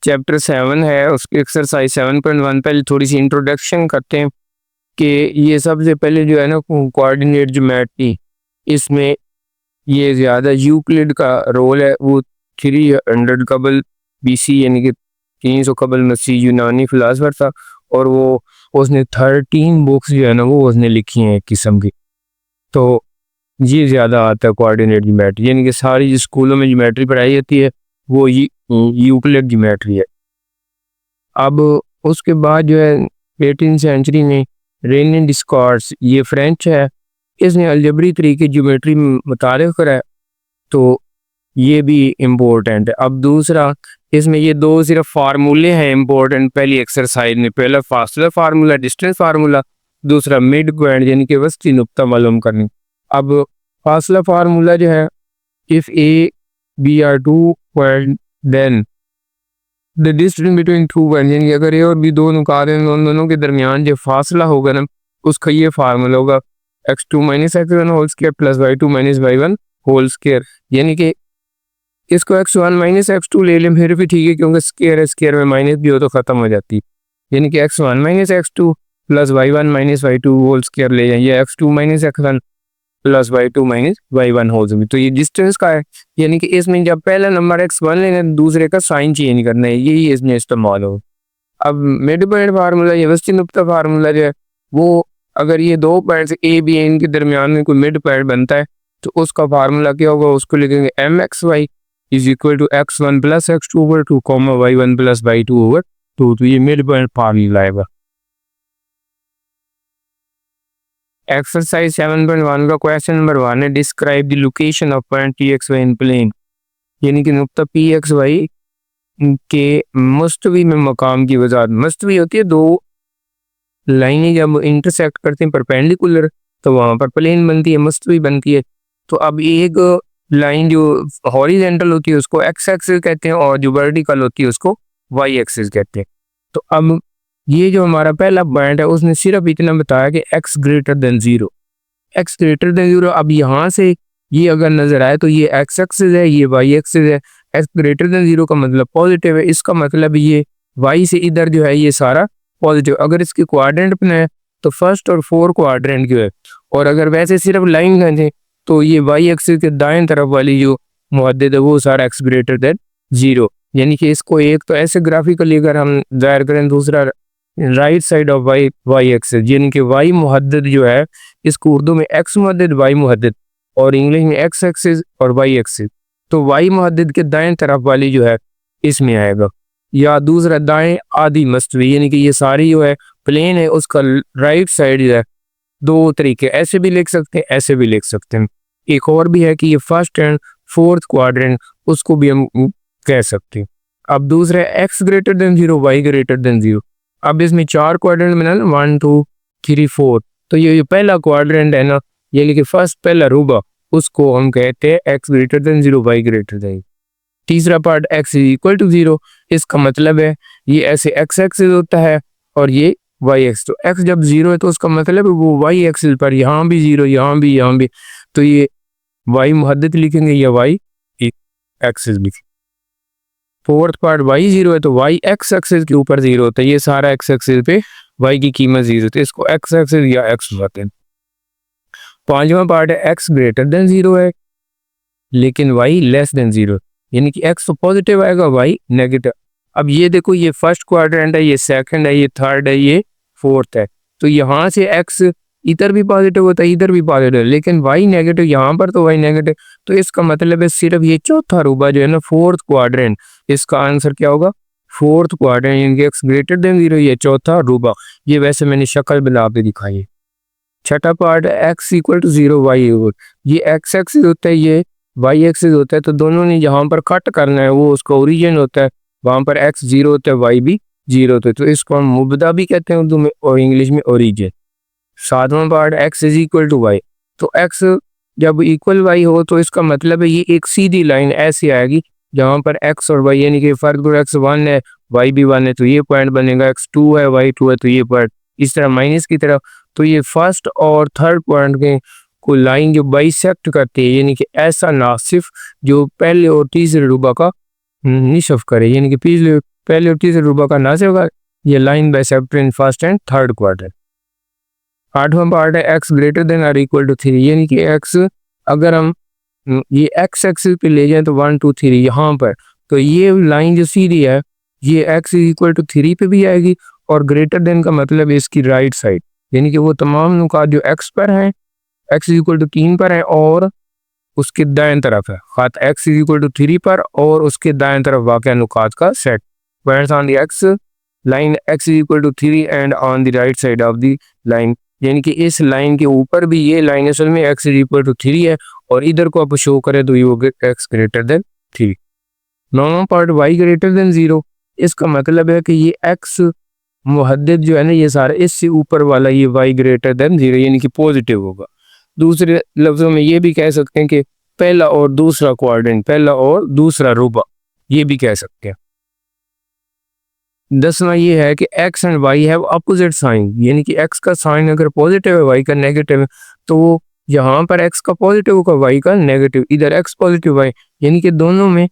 Chapter 7 है, उसकी exercise 7.1। पहले थोड़ी सी इंट्रोडक्शन करते हैं कि ये सबसे पहले जो है ना कोऑर्डिनेट ज्योमेट्री, इसमें ये ज़्यादा यूक्लिड का रोल है। वो 300 कबल BC यानी कि 300 कबल मसीह यूनानी फिलासफर था, और वो उसने 13 बुक्स जो है ना वो उसने लिखी हैं एक किस्म की। तो ये ज़्यादा आता है कोऑर्डिनेट ज्योमेट्री, यानी कि सारी स्कूलों में ज्योमेट्री पढ़ाई जाती है वो यूक्लिड ज्योमेट्री है। अब उसके बाद जो है 18वीं सेंचुरी में रेने डिस्कॉर्ड्स, ये फ्रेंच है, इसने अलजबरी तरीके ज्योमेट्री मुतारिफ करा है, तो ये भी इम्पोर्टेंट है। अब दूसरा, इसमें ये दो सिर्फ फार्मूले हैं इम्पोर्टेंट पहली एक्सरसाइज में। पहला फासला फार्मूला, डिस्टेंस फार्मूला, दूसरा मिड पॉइंट यानी कि वस्ती नुक्ता मालूम करनी। अब फासला फार्मूला जो है, if A B are 2 point then the distance between 2 point, यानी कि अगर ए और बी दो नुकात हैं, उन दोनों के दरमियान जो फासला होगा ना उसका ये फार्मूला होगा x2 - x1 whole square plus y2 - y1 whole square. यानी कि इसको x1 - x2 ले लें फिर भी ठीक है, क्योंकि स्क्वायर है, स्क्वायर में माइनस भी हो तो खत्म हो जाती है। यानी कि x1 - x2 plus y1 - y2 whole square ले जाए, या x2 - x1 plus y2 - y1 whole square. तो ये डिस्टेंस का है, यानी कि इसमें जब पहला नंबर x1 लेना है दूसरे का साइन चेंज करना है, यही इसमें इस्तेमाल हो। अब मिड पॉइंट फार्मूला या वस्ती नुक्ता फार्मूला जो है वो, अगर ये दो पॉइंट्स ए बी इनके दरमियान में कोई मिड पॉइंट बनता है तो उसका फार्मूला क्या होगा, उसको लिखेंगे mxy is equal to x1 plus x2 over 2 comma y1 plus y2 over 2। तो ये मिड पॉइंट फार्मूला आएगा। एक्सरसाइज 7.1 का क्वेश्चन नंबर 1 है, describe the location of point pxy in plane, यानी कि नुक्ता pxy के मुस्तवी में मकाम की वजाहत। मुस्तवी होती है दो लाइनें जब इंटरसेक्ट करते हैं परपेंडिकुलर तो वहां पर प्लेन बनती है, मुस्तवी बनती है। तो अब एक लाइन जो हॉरिजेंटल होती है उसको एक्स एक्सिस कहते हैं, और जो वर्टिकल होती है उसको वाई एक्सिस कहते हैं। तो अब ये जो हमारा पहला पॉइंट है उसने सिर्फ इतना बताया कि x greater than 0, x greater than 0। अब यहाँ से ये अगर नजर आए तो ये x एक्सिस है, ये y एक्सिस है। x ग्रेटर देन 0 का मतलब पॉजिटिव है, इसका मतलब ये y से इधर जो है ये सारा पॉजिटिव। अगर इसकी क्वाड्रेंट बनाए तो फर्स्ट और 4 क्वाड्रेंट जो है, और अगर वैसे सिर्फ लाइन खींचे तो ये वाई एक्सिस के दाएं तरफ वाली जो मुहद्दिद है वो सारा x ग्रेटर देन 0। यानी कि इसको एक तो ऐसे ग्राफिकली अगर हम जाहिर करें, दूसरा right side of Y axis, यानी कि वाई मुहद्दिद जो है इसको उर्दू में x मुहद्दिद, वाई मुहद्दिद, और इंग्लिश में x एक्सिस और वाई एक्सिस। तो वाई मुहद्दिद के दाएं तरफ वाली जो है इसमें आएगा, या दूसरा दाएं आधी मस्तवी, यानी कि ये सारी जो है प्लेन है उसका राइट साइड जो है। दो तरीके, ऐसे भी लिख सकते हैं, ऐसे भी लिख सकते हैं। एक और भी है कि ये फर्स्ट एंड फोर्थ क्वाड्रेंट, उसको भी हम कह सकते हैं। अब दूसरा x greater than 0, y greater than 0। अब इसमें 4 क्वाड्रेंट बना 1 2 3 4। तो ये पहला क्वाड्रेंट है ना, यानी कि फर्स्ट पहला रूबा, उसको हम कहते हैं x greater than 0, y greater than. तीसरा part x is equal to 0, इसका मतलब है ये ऐसे x एक्सिस होता है और ये y एक्सिस। तो x जब 0 है तो उसका मतलब है वो y एक्सिस पर यहाँ भी 0, यहाँ भी, यहाँ भी, तो ये y मुहद्दिद लिखेंगे या y एक्सिस लिखेंगे। फोर्थ पार्ट y 0 है तो y x एक्सिस के ऊपर 0 होता है, ये सारा x एक्सिस पे y की कीमत 0 होती है, इसको x एक्सिस या x बताते हैं। पांचवा पार्ट है x ग्रेटर देन 0 है लेकिन y लेस देन 0, यानी कि x तो पॉजिटिव आएगा, y नेगेटिव। अब ये देखो, ये फर्स्ट क्वाड्रेंट है, ये सेकंड है, ये थर्ड है, ये फोर्थ है। तो यहाँ से x इधर भी पॉजिटिव होता है, इधर भी पॉजिटिव है, लेकिन y नेगेटिव, यहाँ पर तो y नेगेटिव। तो इसका मतलब है सिर्फ ये चौथा रूबा जो है ना, फोर्थ क्वाड्रेंट, इसका आंसर क्या होगा, फोर्थ क्वाड्रेंट, यानी कि x ग्रेटर देन 0, ये चौथा रूबा। ये वैसे मैंने शक्ल बना के दिखाई है। छठा part x equal to 0, y over, ये x एक्सिस होता है, ये y एक्सिस होता है। तो दोनों ने जहाँ पर कट करना है वो उसका ओरिजिन होता है, वहाँ पर x 0 होता है, y भी 0 होता है। तो इसको हम मुबदा भी कहते हैं उर्दू में और इंग्लिश में ओरिजिन। सातवां part x is equal to y, तो x जब इक्वल y हो तो इसका मतलब है ये एक सीधी लाइन ऐसी आएगी जहाँ पर x और y, यानी कि फर्क x 1 है y भी 1 है तो ये पॉइंट बनेगा, x 2 है y 2 है तो ये पॉइंट इस तरह माइनस की तरफ। तो ये फर्स्ट और थर्ड पॉइंट के को लाइन जो बाइसेक्ट करती है, यानी कि ऐसा नासिफ जो पहले और तीसरे रुबा का निशफ करे, यानी कि पिछले पहले और तीसरे रुबा का ना से होगा, ये line bisector in first and third quadrant. आठवां पार्ट है X greater than or equal to 3, यानी कि एक्स अगर हम ये एक्स एक्सिस पे ले जाएं तो 1 2 3 यहाँ पर, तो ये लाइन जो सीधी है ये एक्स इक्वल टू 3 पे भी आएगी, और ग्रेटर देन का मतलब इसकी राइट साइड, यानी कि वो तमाम नुकात जो एक्स पर हैं, एक्स इक्वल टू 3 पर है और उसके दाएं तरफ है, खात एक्स इक्वल टू 3 पर और उसके दाएं तरफ वाक़या नुकात का सेट, points on the X line X equal to 3 and on the right side of the line, यानी कि इस लाइन के ऊपर भी ये लाइन असल में एक्स इक्वल टू 3 है, और इधर को आप शो करें तो ये होगा एक्स ग्रेटर देन 3। नौवां पार्ट वाई ग्रेटर देन 0, इसका मतलब है कि ये एक्स मुहद्दिद जो है ना ये सारा इससे ऊपर वाला ये वाई ग्रेटर देन 0 यानी कि पॉजिटिव होगा। दूसरे लफ्ज़ों में ये भी कह सकते हैं कि पहला और दूसरा क्वाड्रेंट, पहला और दूसरा रुबा, ये भी कह सकते हैं। 10वां ये है कि X and Y have opposite sign, यानी कि एक्स का साइन अगर पॉजिटिव है वाई का नेगेटिव है, तो वो यहाँ पर एक्स का पॉजिटिव होगा वाई का नेगेटिव, इधर एक्स पॉजिटिव वाई, यानी कि दोनों में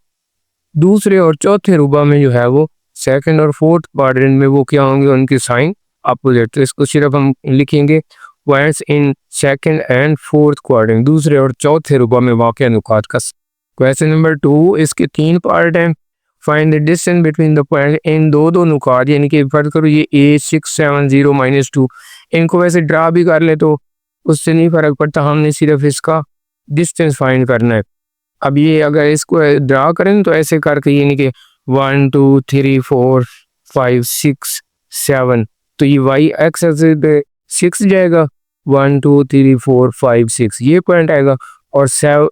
दूसरे और चौथे रुबा में जो है वो सेकंड और फोर्थ क्वाड्रेंट में वो क्या होंगे, उनके साइन अपोजिट। तो इसको सिर्फ हम लिखेंगे points in second and fourth quadrant, दूसरे और चौथे रुबा में वाक़या नुकात का। क्वेश्चन नंबर 2, इसके 3 पार्ट हैं। Find the distance between the point in दो नुकात, यानी कि फर्क करो ये ए 6 7 0 -2, इनको वैसे ड्रा भी कर ले तो उससे नहीं फ़र्क पड़ता, हमने सिर्फ इसका डिस्टेंस फाइंड करना है। अब ये अगर इसको ड्रा करें तो ऐसे करके यानी कि 1 2 3 4 5 6 7, तो ये वाई एक्स एक्सिस पे 6 जाएगा, 1 2 3 4 5 6 ये पॉइंट आएगा, और 7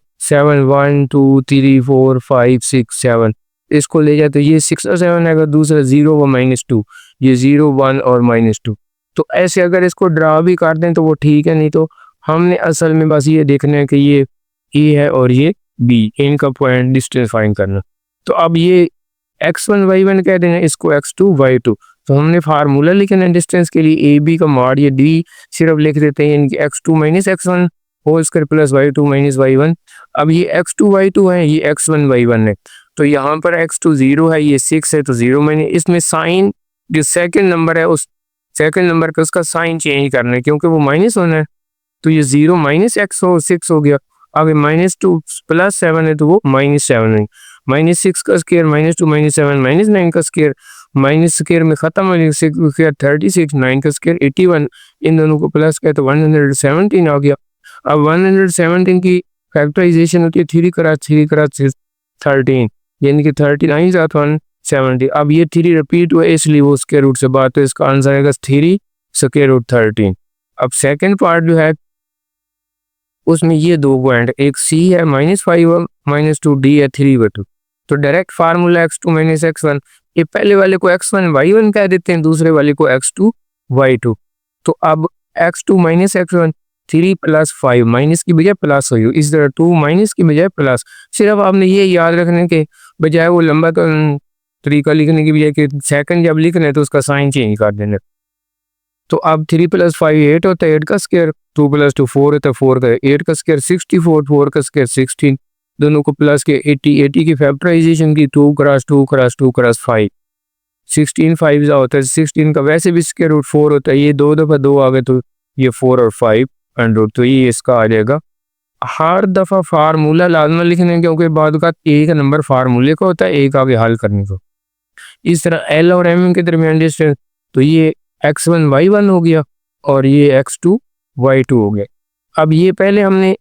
1 2 3 4 5 6 7 इसको ले जाए तो ये 6 और 7 आएगा, दूसरा 0 व -2, ये 0 1 और -2। तो ऐसे अगर इसको ड्रा भी कर दें तो वो ठीक है, नहीं तो हमने असल में बस ये देखना है कि ये ए है और ये बी, इनका पॉइंट डिस्टेंस फाइंड करना। तो अब ये x1 y1 कह देंगे, इसको x2 y2, तो हमने फार्मूला लिखना है डिस्टेंस के लिए, ए बी का मॉड ये डी सिर्फ लिख देते हैं, यानी कि x2 - x1 whole square plus y2 - y1। अब ये x2 y2 है, ये x1 y1 है, तो यहाँ पर x2 0 है, ये 6 है, तो 0 मैंने इसमें साइन जो सेकंड नंबर है उस सेकंड नंबर का उसका साइन चेंज करना है क्योंकि वो माइनस होना है, तो ये 0 -x हो 6 हो गया। अब -2 + 7 है तो वो -7 है, -6 का स्क्वायर -2 -7 -9 का स्क्वायर, माइनस स्क्वायर में खत्म हो जाएगा, 6 का स्क्वायर 36, 9 का स्क्वायर 81, इन दोनों को प्लस किया तो 117 आ गया। अब 117 की फैक्टराइजेशन होती है 3 करा 13, यानी कि 39 + 170। अब ये 3 रिपीट हुआ इसलिए वो स्क्वायर रूट से बात, तो इसका आंसर आएगा 3 स्क्वायर रूट 13। अब सेकंड पार्ट जो है उसमें ये दो पॉइंट, एक सी है -5 -2, डी है 3/2, तो डायरेक्ट फार्मूला x2 - x1, ये पहले वाले को x1 y1 कह देते हैं, दूसरे वाले को x2 y2। तो अब x2 - x1 3 + 5 माइनस की बजाय प्लस हो, इस तरह 2 माइनस की बजाय प्लस, सिर्फ आपने ये याद रखने के बजाय वो लंबा तरीका लिखने की बजाय कि सेकंड जब लिखना है तो उसका साइन चेंज कर देना। तो अब 3 + 5 8 होता है, 8 का स्क्वायर, 2 + 2 4 होता है, 4 का 8 का स्क्वायर 64, 4 का स्क्वायर 16, दोनों को प्लस के 80 की फैक्टराइजेशन की 2 × 2 × 2 × 5, 16 5 होता है, 16 का वैसे भी स्क्वायर रूट 4 होता है, ये 2 दफ़ा 2 आ गए तो ये 4 और 5 √ तो ये इसका आ जाएगा। हर दफ़ा फार्मूला लाजमा लिखने क्योंकि बाद का एक नंबर फार्मूले का होता है, एक आगे हल करने को। इस तरह एल और एम के दरमियान डिस्टेंस, तो ये x1 y1 हो गया और ये x2 y2 हो गया। अब ये पहले हमने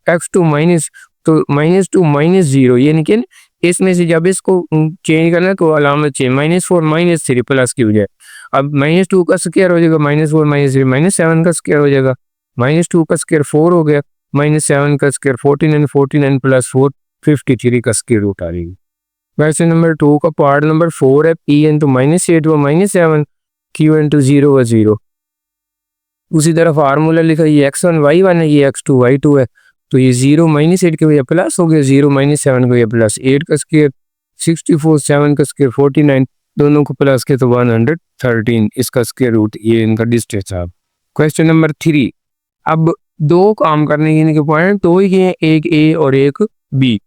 x2 माइनस, तो -2 -0, यानी कि इसमें से जब इसको चेंज करना तो अलामत चेंज, -4 -3 प्लस की बजाय, अब -2 का स्क्वायर हो जाएगा, -4 -3 -7 का स्क्वायर हो जाएगा, -2 का स्क्वायर 4 हो गया, -7 का स्क्वायर 49, 49 + 4 53 का स्क्वायर रूट आ जाएगी। क्वेश्चन नंबर 2 का पार्ट नंबर 4 है, p × -8 व -7 q × 0 व 0। उसी तरह फार्मूला लिखा, ये x1 y1 है, ये x2 y2 है, तो ये 0 -8 के बजाय प्लस हो गया, 0 -7 के बजाय प्लस, 8 का स्क्वायर 64, 7 का स्क्वायर 49, दोनों को प्लस के तो 113, इसका स्क्वायर रूट, ये इनका डिस्टेंस है। क्वेश्चन नंबर 3, अब दो काम करने के पॉइंट दो ही हैं, एक ए और एक बी।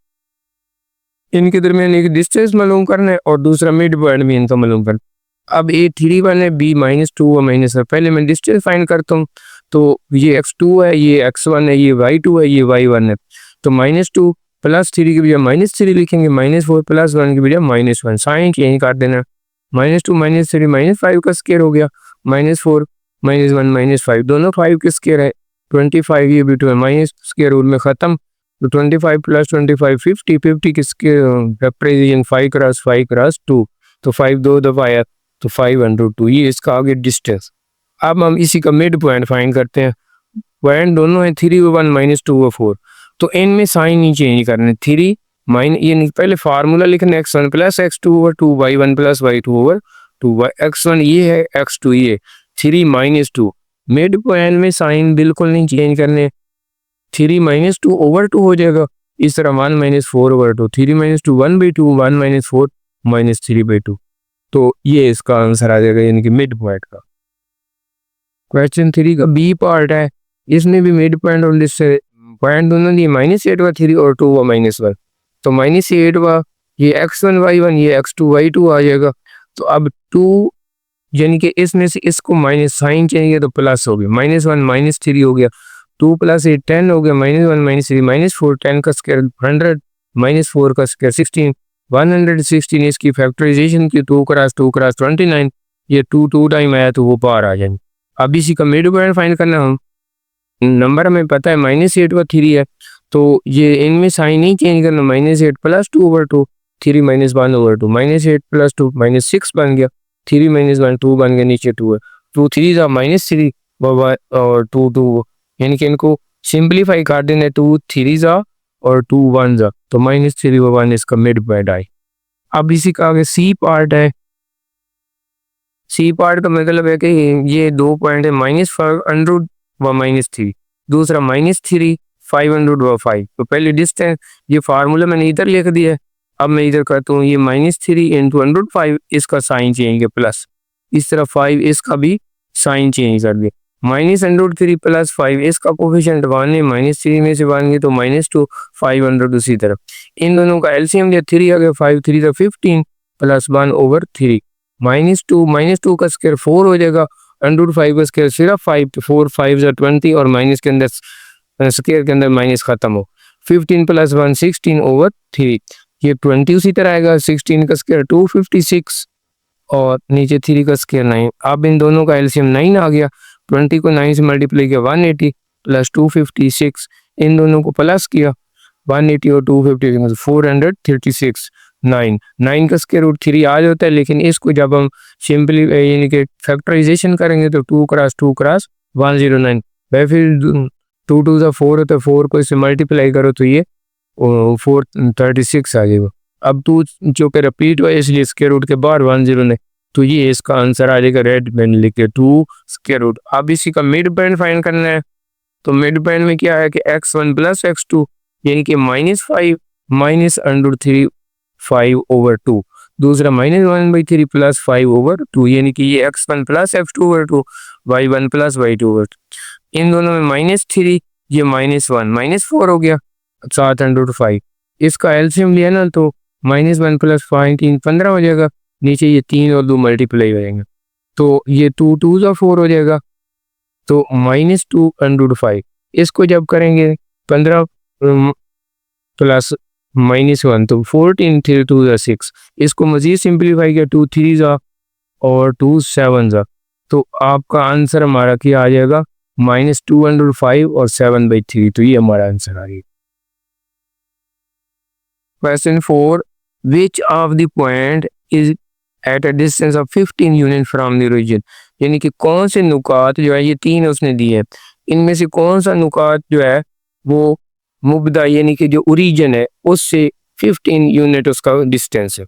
इनके दरमियान एक डिस्टेंस मालूम करना है और दूसरा मिड पॉइंट भी इनका मालूम करना है। अब ए 3 1 है, बी -2 और -1, पहले मैं डिस्टेंस फाइंड करता हूँ। तो ये x2 है, ये x1 है, ये y2 है, ये y1 है। तो -2 + 3 की बजाय -3 लिखेंगे, -4 + 1 की बजाय -1, साइन चेंज कर देना। -2 -3 -5 का स्क्वायर हो गया, -4 -1 -5 दोनों 5 के स्क्वायर है। 25 ये बिटू है माइनस स्क्वायर रूट में ख़त्म। तो 25 + 25 50, 50 के स्क्वायर रिप्रेजेंटेशन 5 क्रॉस 5 क्रॉस 2, तो 5 दो दफ़ा आया, तो 5/2 ये इसका आगे डिस्टेंस। अब हम इसी का मिड पॉइंट फाइंड करते हैं। पॉइंट दोनों है 3 और 1 -2 और 4, तो इनमें साइन नहीं चेंज करने। 3 माइन ये नहीं, पहले फार्मूला लिखना x1 + x2/2 y1 + y2/2 x1 ये है, x2 ये 3 -2। मिड पॉइंट में साइन बिल्कुल नहीं चेंज करने। 3 -2/2 हो जाएगा, इस तरह 1 -4/2, 3 -2 1/2, 1 -4 -3/2। तो ये इसका आंसर आ जाएगा, यानी कि मिड पॉइंट का। क्वेश्चन 3 का बी पार्ट है, इसमें भी मिड पॉइंट और पॉइंट दोनों दिए -8 व 3 और 2 व -1। तो -8 व ये x1 y1 ये x2 y2 आ जाएगा। तो अब 2 यानी कि इसमें से इसको माइनस साइन चाहिए, तो प्लस हो गया, -1 -3 हो गया, 2 + 8 10 हो गया, -1 -3 -4 10 का स्क्वायर 100 -4 का स्क्वायर 16 116। इसकी फैक्टराइजेशन की 2 क्रॉस 2 क्रॉस 29, ये 2 टाइम आया तो वो पार आ जाएंगे। अब इसी का मिड पॉइंट फाइंड करना। हम नंबर हमें पता है -8 व 3 है, तो ये इनमें साइन नहीं चेंज करना। -8 + 2/2 3 -1/2 -8 + 2 -6 बन गया, 3 -1 2 बन गया, नीचे 2 है, 2 3 -3 और 2 2, यानी कि इनको सिंप्लीफाई कर देना, 2 3 और 2 1 तो -3 व 1 इसका मिड पॉइंट आए। अब इसी का आगे सी पार्ट है। सी पार्ट का मतलब है कि ये 2 पॉइंट है, -500 व -3, दूसरा -3 500 व 5। तो पहले डिस्टेंस ये फार्मूला मैंने इधर लिख दिया है। अब मैं इधर करता हूँ, ये -3 × 105 इसका साइन चेंज है प्लस, इस तरह 5 इसका भी साइन चेंज कर दिया। -3 + 5 इसका कोफिशिएंट 1 है, -3 में से 1 है तो -2 500 उसी तरफ। इन दोनों का एलसीएम लिया, 3 आ गया, 5 3 15 + 1/3। -2 का स्क्वायर 4 हो जाएगा, √5 का स्क्वायर सिर्फ 5, तो 4 5 20 और माइनस के अंदर स्क्वायर के अंदर माइनस खत्म हो। 15 + 1 16/3, ये 20 उसी तरह आएगा। 16 का स्क्वायर 256 और नीचे 3 का स्क्वायर 9। अब इन दोनों का एलसीएम 9 आ गया, 20 को 9 से मल्टीप्लाई किया 180 + 256, इन दोनों को प्लस किया 180 और 256 436 9 का स्क्वायर रूट 3 आ जाता है। लेकिन इसको जब हम सिंपली यानी कि फैक्टराइजेशन करेंगे तो 2 क्रॉस 2 क्रॉस 109, फिर 2 2 सा 4 होता है, 4 को इससे मल्टीप्लाई करो तो ये 436 आ जाएगा। अब 2 जो कि रिपीट हुआ इसलिए स्क्वायर रूट के बाहर 109, तो ये इसका आंसर आ जाएगा। रेड मैंने लिखे 2 स्क्वायर रूट। अब इसी का मिड पॉइंट फाइंड करना है। तो मिड पॉइंट में क्या है कि x1 + x2 यानी कि -5 -√3 5/2, दूसरा -1/3 + 5/2, यानी कि ये x1 + x2/2 y1 + y2/2। इन दोनों में -3 ये -1 -4 हो गया 7/5। इसका एलसीएम लिया ना तो -1 + 5 3 15 हो जाएगा, नीचे ये 3 और 2 मल्टीप्लाई हो जाएंगे, तो ये 2 2 सा 4 हो जाएगा, तो -2/5। इसको जब करेंगे 15 प्लस -1 तो 14 3 2 6। इसको मजीद सिंप्लीफाई किया 2 3 और 2 7, तो आपका आंसर हमारा क्या आ जाएगा -2/5 और 7/3। तो ये हमारा आंसर आ गया। Question 4, which of the point is at a distance of 15 unit from the origin, यानी कि कौन से नुकात जो है, ये 3 उसने दिए हैं, इनमें से कौन सा नुकात जो है वो मुबदा यानी कि जो ओरिजिन है उससे 15 यूनिट उसका डिस्टेंस है।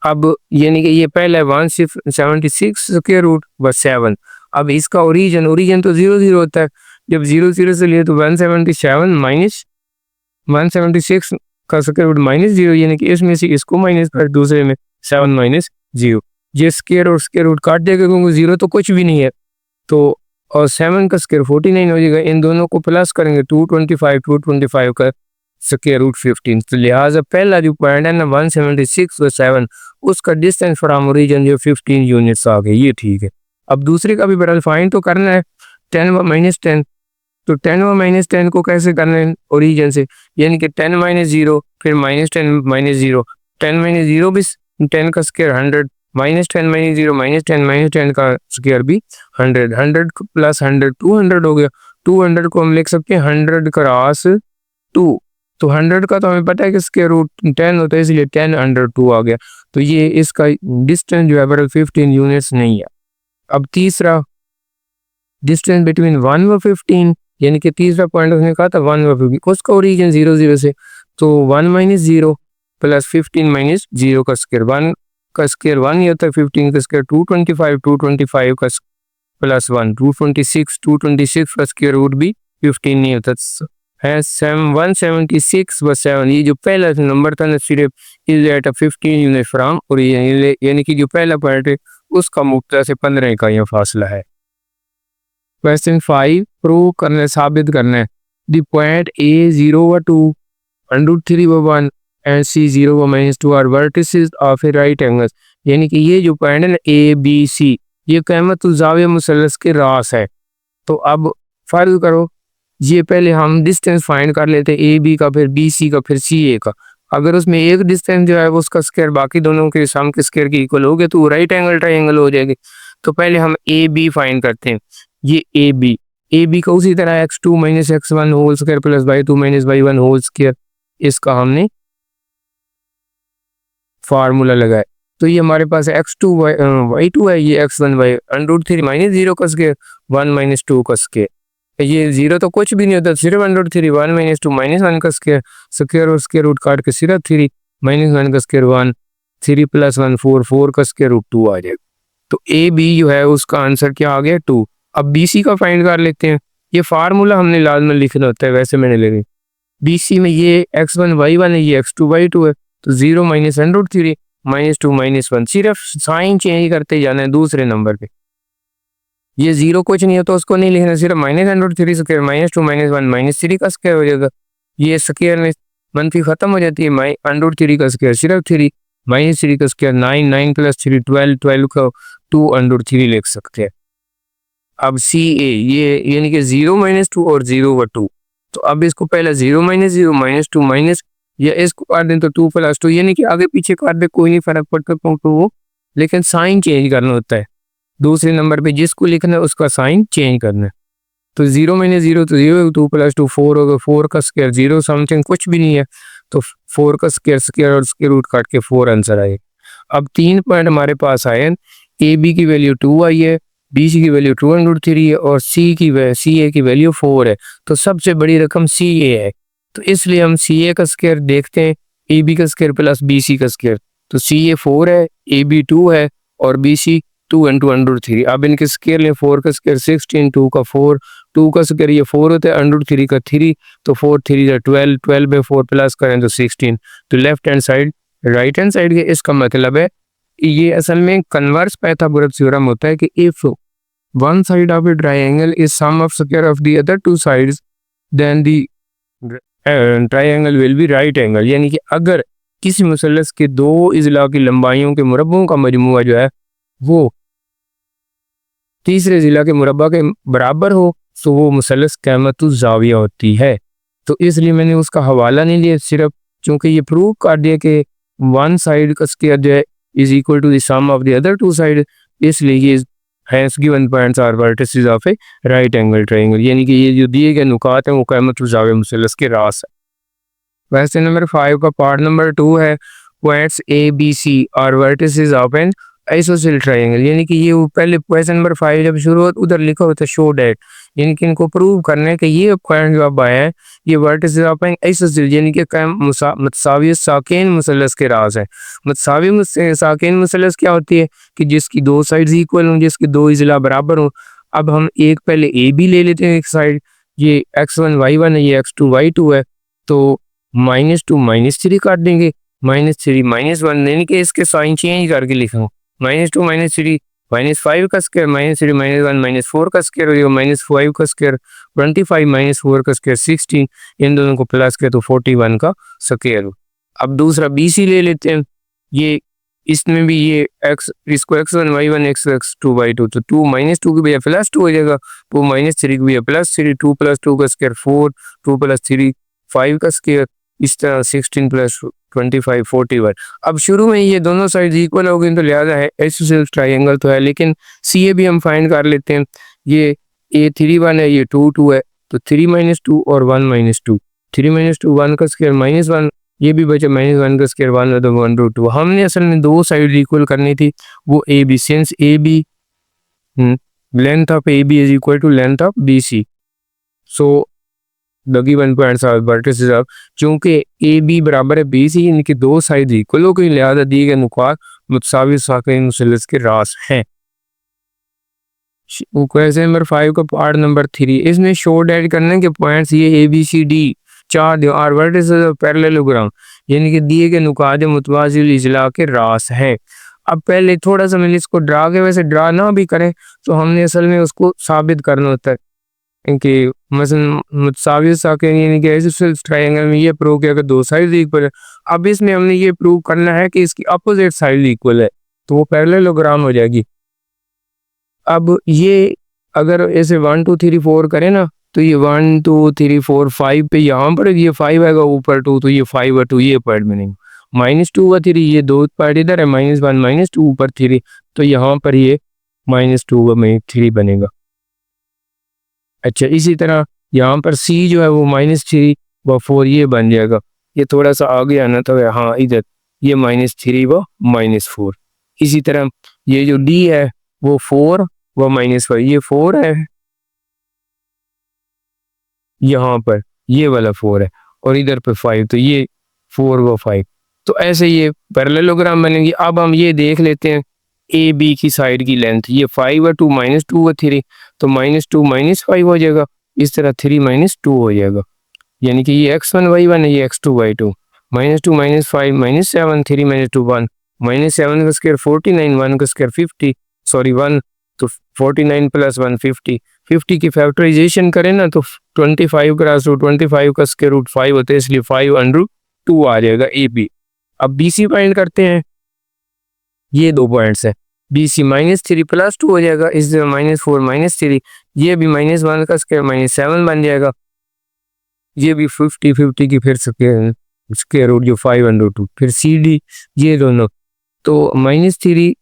अब यानी कि ये पहला है 176 स्क्वायर रूट व 7। अब इसका ओरिजिन तो 0 0 होता है, जब 0 0 से लिए तो 177 माइनस 176 का स्क्वायर रूट -0, यानी कि इसमें से इसको माइनस कर, दूसरे में 7 - 0, ये स्क्वायर और स्क्वायर रूट काट देगा क्योंकि 0 तो कुछ भी नहीं है, तो और 7 का स्क्वायर 49 हो जाएगा। इन दोनों को प्लस करेंगे 225 का स्क्वायर रूट 15। तो लिहाजा पहला जो पॉइंट है ना 176 व 7, उसका डिस्टेंस फ्रॉम ओरिजिन जो 15 यूनिट्स आ गए, ये ठीक है। अब दूसरे का भी बरल फाइंड तो करना है 10 व -10। तो 10 व -10 को कैसे करना है ओरिजिन से, यानी कि 10 - 0 फिर -10 - 0, 10 - 0 भी 10 का स्क्वायर 100, -10 - 0 -10 -10 का स्क्वायर भी 100, 100 प्लस 100 200 हो गया। 200 को हम लिख सकते हैं 100 क्रॉस 2। तो 100 का तो हमें पता है कि स्क्वायर रूट 10 होता है, इसलिए 10 अंडर 2 आ गया। तो ये इसका डिस्टेंस जो है बरल 15 यूनिट्स नहीं है। अब तीसरा डिस्टेंस बिटवीन 1 व 15, यानी कि तीसरा पॉइंट उसने कहा था 1 व 15, उसका ओरिजिन 0 0 से। तो 1 - 0 प्लस 15 - 0 का स्क्वायर, 1 का स्क्वायर 1 ही होता है, 15 का स्क्वायर 225, 225 का प्लस 1 226, 226 का स्क्वायर रूट भी 15 नहीं होता है। 176 व 7, ये जो पहला नंबर था ना सिर्फ is at 15 unit from origin, यानी कि जो पहला पॉइंट है उसका मुब्तदा से 15 इकाइयां फासला है। क्वेश्चन 5 प्रूव करना, साबित करना है द पॉइंट ए 0 व 2 √3 व 1 एंड सी 0 व -2 are vertices of a right angle. यानी कि ये जो पॉइंट है ना ए बी सी, ये क़यामतुल ज़ाविया मुसल्लस के रास है। तो अब फर्ज करो, ये पहले हम डिस्टेंस फाइंड कर लेते ए बी का, फिर बी सी का, फिर सी ए का। अगर उसमें एक डिस्टेंस जो है वो उसका स्क्वायर बाकी दोनों के सम के स्क्वायर के इक्वल हो गया तो राइट एंगल ट्रायंगल हो जाएगी। तो पहले हम ए बी फाइंड करते हैं। ये ए बी का उसी तरह x2 - x1 whole square plus y2 - y1 whole square, इसका हमने फार्मूला लगाया। तो ये हमारे पास x2 y2 है, ये x1 y √3 - 0 का स्क्वायर 1 - 2 का स्क्वायर। ये 0 तो कुछ भी नहीं होता, सिर्फ √3 1 - 2 -1 का स्क्वायर, स्क्वायर और स्क्वायर रूट काट के सिर्फ 3 -1 का स्क्वायर 1, 3 + 1 4, 4 का स्क्वायर रूट 2 आ जाएगा। तो ए बी जो है उसका आंसर क्या आ गया 2। अब बी सी का फाइंड कर लेते हैं। ये फार्मूला हमने लाजमन लिखना होता है, वैसे मैंने ले ली। बी सी में ये x1 y1 है, ये x2 y2 है। तो 0 - √3 -2 -1, सिर्फ साइन चेंज करते जाना है दूसरे नंबर पे। ये 0 कुछ नहीं है तो उसको नहीं लिखना, सिर्फ -√3 स्क्वायर -2 -1 -3 का स्क्वायर हो जाएगा। ये स्क्वायर में मनफी खत्म हो जाती है, √3 का स्क्वायर सिर्फ 3 -3 का स्क्वायर 9, 9 + 3 12, 12 का 2 √3 लिख सकते हैं। अब सी ए, ये यानी कि 0 - 2 और 0 व 2। तो अब इसको पहले 0 - 0 -2 माइनस, या इसको काट दें तो 2 + 2, यानी कि आगे पीछे काट दे कोई नहीं फर्क पड़ता तो वो, लेकिन साइन चेंज करना होता है। दूसरे नंबर पे जिसको लिखना है उसका साइन चेंज करना है। तो 0 - 0 तो 0, 2 + 2 4 होगा, 4 का स्क्वायर 0 समथिंग कुछ भी नहीं है, तो 4 का स्क्वायर, स्क्वायर और स्क्वायर रूट काट के 4 आंसर आए। अब 3 पॉइंट हमारे पास आए, ए बी की वैल्यू 2 आई है, बी सी की वैल्यू 2√3 है और सी ए की वैल्यू 4 है। तो सबसे बड़ी रकम सी ए है, तो इसलिए हम सी ए का स्क्वायर देखते हैं, ए बी का स्क्वायर प्लस बी सी का स्क्वायर। तो सी ए 4 है, ए बी 2 है और बी सी 2 × 2√3। अब इनके स्क्वायर लें, 4 का स्क्वायर 16, 2 का 4, 2 का स्क्वायर ये 4 होता है, √3 का 3, तो 4 3 12, 12 में 4 प्लस करें तो 16। तो left hand side right hand side के, इसका मतलब है ये असल में कन्वर्स पाइथागोरस थ्योरम होता है कि if one side of a triangle is sum of square of the other two sides then the triangle will be right angle. यानी कि अगर किसी मुसल्लस के दो इजला की लंबाइयों के मुरब्बों का मजमुआ जो है वो तीसरे जिला के मुरब्बा के बराबर हो तो वो मुसल्लस क़यामतुल ज़ाविया होती है। तो इसलिए मैंने उसका हवाला नहीं लिया, सिर्फ चूंकि ये प्रूव कर दिया कि वन साइड का स्क्वायर जो है is equal to the sum of the other two side, इसलिए ये hence given points are vertices of a right angle triangle. यानी कि ये जो दिए गए नुकात हैं वो क़यामतुल ज़ाविया मुसल्लस के रास है। क्वेश्चन नंबर 5 का पार्ट नंबर 2 है, points A B C are vertices of an isosceles triangle. यानी कि ये वो पहले क्वेश्चन नंबर 5 जब शुरू होता उधर लिखा होता है शो डैट, यानी कि इनको प्रूव करना है कि ये पॉइंट जो अब आया है ये वर्टिसेस ऑफ एन आइसोसेल, यानी कि मुतसावी साकिन मुसल्लस के राज है। मुतसावी साकिन मुसल्लस क्या होती है कि जिसकी दो साइड्स इक्वल हों, जिसके दो इजला बराबर हों। अब हम एक पहले ए बी ले लेते हैं, एक साइड ये x1 y1 है, ये x2 y2 है, तो -2 -3 काट देंगे, -3 -1, यानी कि इसके साइन चेंज करके लिखा हूँ, -2 -3 -5 का स्क्वायर -3 -1 -4 का स्क्वायर हो जाएगा, -5 का स्क्वायर 25 -4 का स्क्वायर 16, इन दोनों को प्लस किया तो 41 का स्क्वायर। अब दूसरा BC ले लेते हैं। ये इसमें भी ये x, इसको x1 y1 x2 y2, तो 2 -2 की बजाय +2 हो जाएगा, 2 -3 की बजाय +3, 2 + 2 का स्क्वायर 4, 2 + 3 5 का स्क्वायर, इस तरह 16 + 25 41। अब शुरू में ये दोनों साइड इक्वल हो गई तो लिहाजा है आइसोसेलेस ट्रायंगल तो है, लेकिन CA भी हम फाइंड कर लेते हैं। ये A3 1 है, ये 2 2 है, तो 3 - 2 और 1 - 2, 3 - 2 1 का स्क्वायर -1, ये भी बचा -1 का स्क्वायर 1 तो 1/2। हमने असल में दो साइड इक्वल करनी थी, वो AB, since AB length of AB is equal to length of BC, so the given points are vertices of, क्योंकि AB बराबर है BC, इनकी दो साइड इक्वल हो गई, लिहाजा दिए गए नुकात मुतसावी साकिन मुसल्लस के रास हैं। क्वेश्चन नंबर 5 का पार्ट नंबर 3, इसमें शो डेट करने के पॉइंट्स ये ABCD चार दीवार वर्टिसेस ऑफ पैरेललोग्राम, यानी कि दिए गए नुकात मुतवाज़िल इजला के रास है। अब पहले थोड़ा सा मैंने इसको ड्रा के, वैसे ड्रा ना भी करें तो हमने असल में उसको साबित करना होता है कि मसलन मुतसावी साकिन यानी कि आइसोसेलेस ट्रायंगल में ये प्रूव किया कि दो साइड इक्वल है। अब इसमें हमने ये प्रूव करना है कि इसकी अपोजिट साइड इक्वल है, तो वो पैरेललोग्राम हो जाएगी। अब ये अगर ऐसे 1 2 3 4 करें ना, तो ये 1 2 3 4 5 पे यहाँ पर ये 5 आएगा, ऊपर 2 तो ये 5 और 2 ये पॉइंट बनेगा, -2 व 3 ये दो पॉइंट इधर है, -1 -2 ऊपर 3, तो यहाँ पर ये -2 व 3 बनेगा। अच्छा, इसी तरह यहाँ पर C जो है वो -3 व 4 ये बन जाएगा। ये थोड़ा सा आगे आना तो हाँ इधर ये -3 व -4। इसी तरह ये जो D है वो 4 व -5, ये 4 है यहाँ पर, ये वाला 4 है, और इधर पे 5, तो ये 4 व 5, तो ऐसे ये पैरेललोग्राम बनेगी। अब हम ये देख लेते हैं AB की साइड की लेंथ, ये 5 व 2 -2 व 3, तो -2 -5 हो जाएगा, इस तरह 3 -2 हो जाएगा, यानी कि ये x1 y1 है, ये x2 y2, -2 -5 -7 3 -2 1, -7 का स्क्वायर 49, 1 का स्क्वायर 50, सॉरी 1, तो 49 + 1 50, 50 की फैक्टराइजेशन करें ना तो 25 क्रॉस रूट 25 का स्क्वायर रूट 5 होता है, इसलिए 5/2 आ जाएगा AB। अब BC फाइंड करते हैं, ये दो पॉइंट्स है, BC -3 + 2 हो जाएगा, इस -4 -3, ये भी -1 का स्क्वायर -7 बन जाएगा, ये भी 50 50 की फिर स्क्वायर रूट जो 5/2, फिर CD ये दोनों, तो -3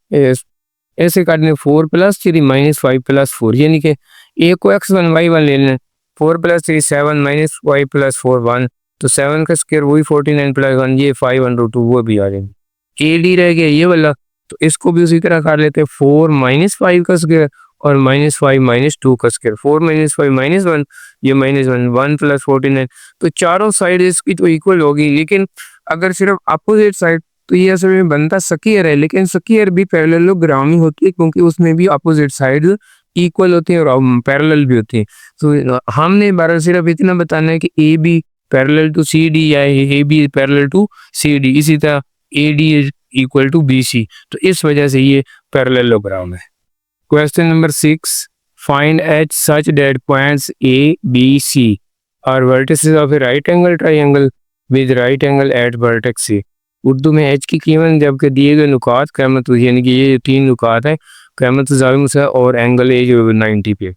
ऐसे काटने 4 + 3 -5 + 4, यानी कि A को x1 y1 ले लें, 4 + 3 7 -y + 4 1, तो 7 का स्क्वायर वही 49 + 1, ये 5/2 वो भी आ जाएंगे। AD रह गया ये वाला, तो इसको भी उसी तरह कर लेते हैं, 4 -5 का स्क्वायर और -5 -2 का स्क्वायर, 4 -5 -1, ये -1 1 + 49, तो चारों साइड इसकी तो इक्वल होगी, लेकिन अगर सिर्फ अपोजिट साइड तो ये असल में बनता स्क्वायर है, लेकिन स्क्वायर भी पैरेललोग्राम ही होती है, क्योंकि उसमें भी अपोजिट साइड इक्वल होती है और पैरेलल भी होती है। तो हमने बारह सिर्फ इतना बताना है कि AB पैरेलल टू CD या AB पैरेलल टू CD, इसी तरह AD is equal to BC, तो इस वजह से ये पैरेललोग्राम है। Question number 6, find H such that points A B C are vertices of a right angle triangle with right angle at vertex C। Urdu में H की कीमत जबकि दिए गए नुकात क़यामत, यानी कि ये तीन नुकात है क़यामत ज़ालिम और एंगल A जो 90 पे।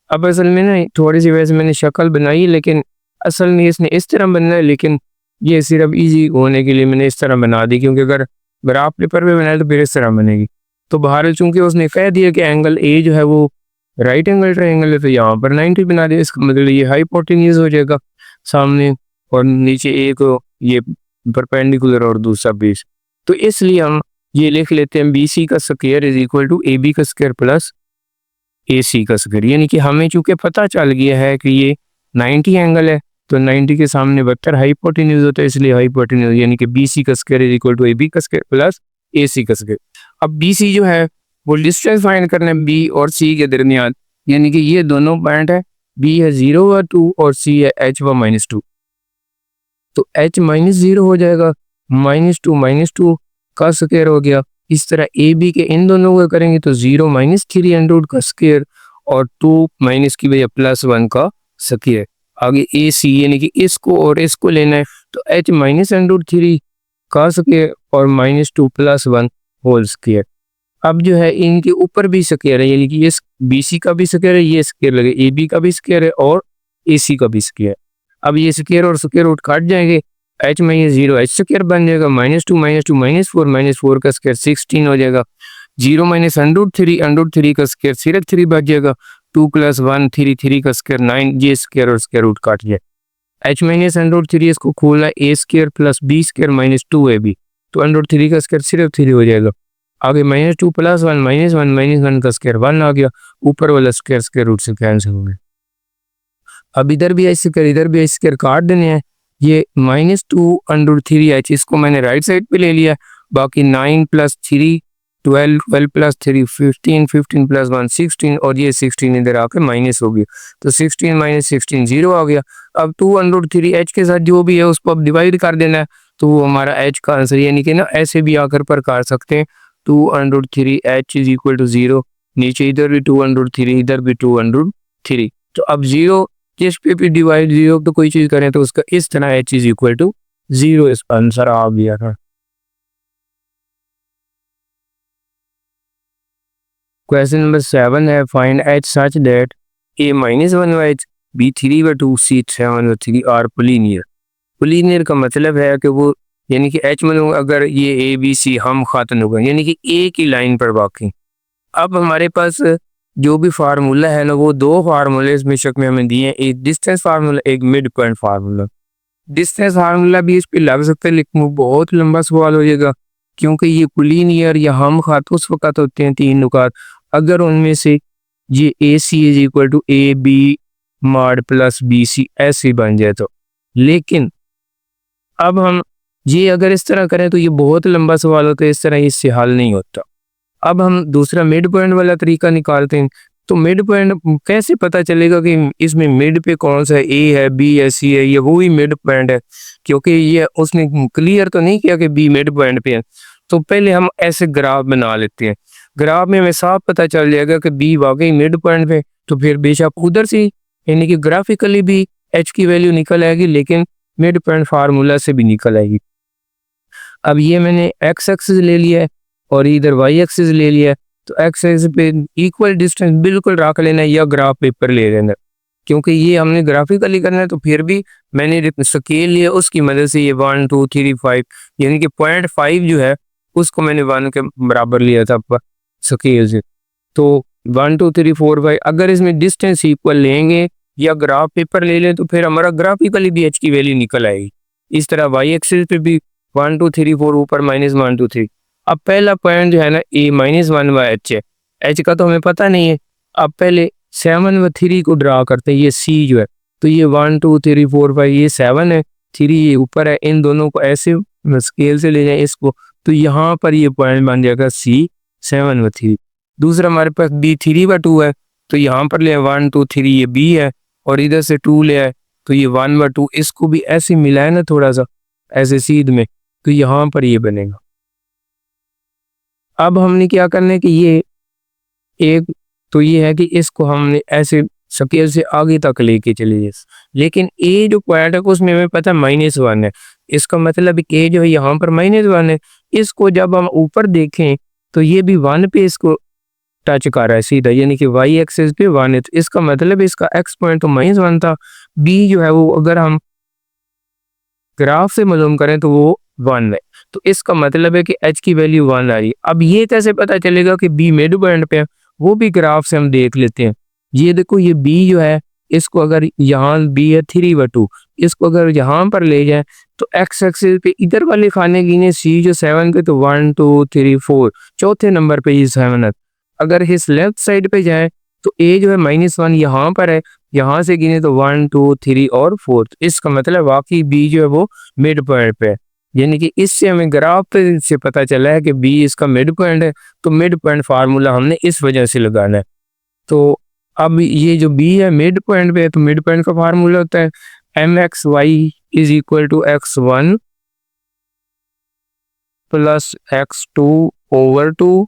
अब असल में ना थोड़ी सी वैसे मैंने शक्ल बनाई, लेकिन असल में इसने इस तरह बनना है, लेकिन ये सिर्फ इजी होने के लिए मैंने इस तरह बना दी, क्योंकि अगर ग्राफ पेपर पे बनाए तो फिर इस तरह बनेगी। तो बहरहाल चूंकि उसने कह दिया कि एंगल A जो है वो राइट एंगल ट्रायंगल है, तो यहाँ पर 90 बना दिया, इसका मतलब ये हाइपोटेन्यूज हो जाएगा सामने, और नीचे A को ये परपेंडिकुलर और दूसरा बेस, तो इसलिए हम ये लिख लेते हैं BC का square is equal to AB का स्क्वायर प्लस AC का स्क्वायर, यानी कि हमें चूंकि पता चल गया है कि ये 90 एंगल है, तो 90 के सामने बदतर हाइपोटेन्यूज होता है, इसलिए हाइपोटेन्यूज यानी कि BC का square is equal to AB का स्क्वायर प्लस AC का स्क्वायर। अब BC जो है वो डिस्टेंस फाइंड करना है B और C के दरमियान, यानी कि ये दोनों पॉइंट है, B है 0 व 2 और C है H व -2, तो H -0 हो जाएगा, -2 -2 का स्क्वायर हो गया, इस तरह ए बी के इन दोनों को करेंगे तो 0 माइनस 3 अंडर रूट का स्क्वायर और 2 माइनस की वजह प्लस 1 का स्क्वायर। आगे ए सी यानी कि इसको और इसको लेना है तो एच माइनस अंडर रूट 3 का स्क्वायर और माइनस 2 प्लस 1 होल स्क्वायर। अब जो है इनके ऊपर भी स्क्वायर है यानी कि ये बी सी का भी स्क्वायर है, ये स्क्वायर लगे ए बी का भी स्क्वायर है और ए सी का भी स्क्वायर। अब ये स्क्वायर और स्क्वायर रूट काट जाएंगे, एच में ये 0 एच स्क्वायर बन जाएगा, माइनस टू माइनस 4 का स्क्वायर 16 हो जाएगा। 0 माइनस अंडर रूट 3 का स्क्वायर सिर्फ 3 बच जाएगा। 2 प्लस 1 3 का स्क्वायर 9, ये स्क्वायर और स्क्वायर रूट काट जाए। एच माइनस अंडर रूट 3 इसको खोला A square plus B square minus 2 A B, तो अंडर रूट 3 का स्क्वायर सिर्फ 3 हो जाएगा। आगे माइनस 2 प्लस 1 माइनस 1 का स्क्वायर 1 आ गया, ऊपर वाला स्क्वायर स्क्वायर रूट से कैंसिल हो गया। अब इधर भी एच स्क्वायर इधर भी एच स्क्वायर काट देने हैं। ये माइनस 2 अंडर रूट 3 एच इसको मैंने राइट साइड पे ले लिया, बाकी 9 प्लस 3 12 12 प्लस 3 15 15 प्लस 1 16 और ये 16 इधर आके माइनस हो गया, तो 16 माइनस 16 0 आ गया। अब 2 अंडर रूट 3 एच के साथ जो भी है उसको अब डिवाइड कर देना है, तो वो हमारा एच का आंसर यानी कि ना ऐसे भी आकर पर कर सकते हैं 2 under root 3 H is equal to 0, नीचे इधर भी 2 अंडर रूट 3 इधर भी 2 अंडर रूट 3। तो अब 0 जिस पे भी डिवाइड 0 तो कोई चीज करें तो उसका इस तरह एच इज इक्वल टू 0 इसका आंसर आ गया था। क्वेश्चन नंबर 7 है find H such that A minus 1 व एच बी 3 व 2 सी 7 व 3 आर पोलिनियर। पोलिनियर का मतलब है कि वो यानी कि एच मतलब अगर ये ए बी सी हम खातन होगा यानी कि ए की लाइन पर वाकई। अब हमारे पास जो भी फार्मूला है ना वो दो फार्मूले इसमें शक में हमें दिए हैं, एक डिस्टेंस फार्मूला एक mid point formula. Distance formula भी इस पे लग सकता है लेकिन वो बहुत लंबा सवाल हो जाएगा क्योंकि ये कोलिनियर या हम खात उस वक्त होते हैं 3 नुकात अगर उनमें से ये A C is equal to A B mod plus B C ऐसे बन जाए तो। लेकिन अब हम ये अगर इस तरह करें तो ये बहुत लंबा सवाल होता है, इस तरह इससे हल नहीं होता। अब हम दूसरा मिड पॉइंट वाला तरीका निकालते हैं, तो मिड पॉइंट कैसे पता चलेगा कि इसमें मिड पे कौन सा ए है बी है सी है, ये वही मिड पॉइंट है क्योंकि ये उसने क्लियर तो नहीं किया कि बी मिड पॉइंट पे है। तो पहले हम ऐसे ग्राफ बना लेते हैं, ग्राफ में हमें साफ पता चल जाएगा कि बी वाकई मिड पॉइंट पे, तो फिर बेशक उधर से यानी कि ग्राफिकली भी एच की वैल्यू निकल आएगी लेकिन मिड पॉइंट फार्मूला से भी निकल आएगी। अब ये मैंने एक्स एक्सिस ले लिया है और इधर वाई एक्सिस ले लिया है, तो एक्स एक्सिस पे इक्वल डिस्टेंस बिल्कुल रख लेना है या ग्राफ पेपर ले लेना, क्योंकि ये हमने ग्राफिकली करना है। तो फिर भी मैंने स्केल लिया उसकी मदद से ये 1 2 3 5 यानी कि 0.5 जो है उसको मैंने 1 के बराबर लिया था स्केल से। तो 1 2 3 4 5 अगर इसमें डिस्टेंस इक्वल लेंगे या ग्राफ पेपर ले लें तो फिर हमारा ग्राफिकली भी एच की वैल्यू निकल आएगी। इस तरह वाई एक्सिस पे भी 1 2 3 4 ऊपर माइनस 1 2 3। अब पहला पॉइंट जो है ना ए माइनस 1 व एच है, एच का तो हमें पता नहीं है। अब पहले 7 व 3 को ड्रा करते हैं, ये सी जो है तो ये 1 2 3 4 5 ये 7 है 3 ये ऊपर है, इन दोनों को ऐसे स्केल से ले जाए इसको, तो यहाँ पर ये पॉइंट बन जाएगा सी 7 व 3। दूसरा हमारे पास बी 3 व 2 है, तो यहाँ पर ले 1 2 3 ये बी है और इधर से 2 ले आए तो ये 1 व 2, इसको भी ऐसे मिलाए ना थोड़ा सा ऐसे सीध में, तो यहाँ पर ये बनेगा। अब हमने क्या करना है कि ये एक तो ये है कि इसको हमने ऐसे स्केल से आगे तक लेके चले जाए, लेकिन ए जो पॉइंट है उसमें हमें पता -1 है, इसका मतलब ए जो है यहाँ पर -1 है। इसको जब हम ऊपर देखें तो ये भी 1 पे इसको टच कर रहा है सीधा, यानी कि वाई एक्सिस पे 1 है, तो इसका मतलब इसका एक्स पॉइंट तो -1 था। बी जो है वो अगर हम ग्राफ से मालूम करें तो वो 1 है, तो इसका मतलब है कि एच की वैल्यू 1 आ रही है। अब ये कैसे पता चलेगा कि बी मिड पॉइंट पे है, वो भी ग्राफ से हम देख लेते हैं। ये देखो ये बी जो है इसको अगर यहाँ बी है 3 व 2, इसको अगर यहाँ पर ले जाए तो एक्स एक्सिस पे इधर वाले खाने गिने सी जो 7 पे तो 1 2 3 4 चौथे नंबर पे ये 7 है। अगर इस लेफ्ट साइड पे जाए तो ए जो है -1 यहाँ पर है, यहाँ से गिने तो 1 2 3 और 4, तो इसका मतलब वाकई बी जो है वो मिड पॉइंट पे है। यानी कि इससे हमें ग्राफ पे से पता चला है कि बी इसका मिड पॉइंट है, तो मिड पॉइंट फार्मूला हमने इस वजह से लगाना है। तो अब ये जो बी है मिड पॉइंट पे है, तो मिड पॉइंट का फार्मूला होता है mxy is equal to x1 plus x2 2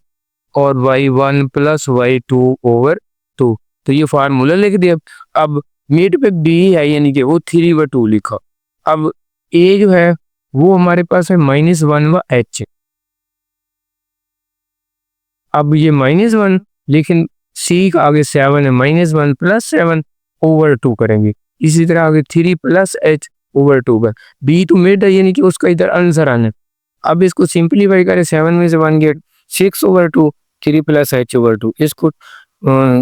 और y1 प्लस y2 ओवर 2। तो ये फार्मूला लिख दिया। अब मिड पे b है यानी कि वो 3/2 लिखा। अब a जो है वो हमारे पास है -1 व h। अब ये -1 लेकिन c का आगे 7 है, -1 प्लस 7 ओवर 2 करेंगे। इसी तरह आगे 3 प्लस h ओवर 2 का b तो मिड है यानी कि उसका इधर आंसर आना है। अब इसको सिंप्लीफाई करें, 7 में से 1 get 6 over 2, 3 plus h over 2। इसको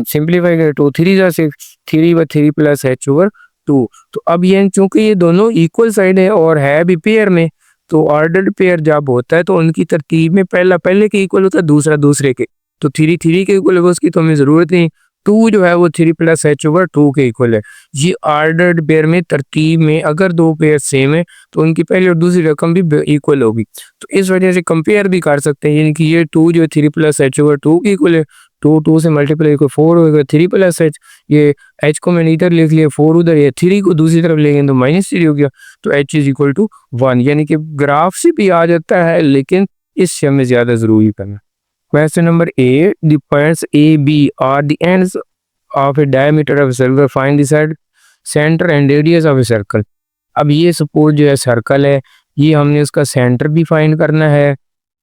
सिंप्लीफाई करें 2 3 जा 6, 3 व 3 प्लस h ओवर 2। तो अब ये चूंकि ये दोनों इक्वल साइड है और है भी पेयर में, तो ऑर्डर्ड पेयर जब होता है तो उनकी तरतीब में पहला पहले के इक्वल होता है, दूसरा दूसरे के। तो 3 3 के इक्वल है, उसकी तो हमें जरूरत नहीं। 2 जो है वो 3 प्लस h ओवर 2 के इक्वल है। ये ऑर्डर्ड पेयर में तरतीब में अगर दो पेयर सेम है तो उनकी पहली और दूसरी रकम भी इक्वल होगी। तो इस वजह से कंपेयर भी कर सकते हैं, यानी कि ये 2 जो 3 प्लस h ओवर 2 के इक्वल है। 2 से मल्टीप्लाई को 4 होगा, 3 प्लस h, ये h को मैंने इधर लिख लिया, 4 उधर, ये 3 को दूसरी तरफ लेंगे तो -3 हो गया। तो h इज इक्वल टू 1, यानी कि ग्राफ से भी आ जाता है लेकिन इससे हमें ज्यादा जरूरी करना। Question number 8. The points A, B are the ends of a diameter of a circle. Find the center and radius of a circle. अब ये सपोज जो है सर्कल है, ये हमने उसका सेंटर भी फाइंड करना है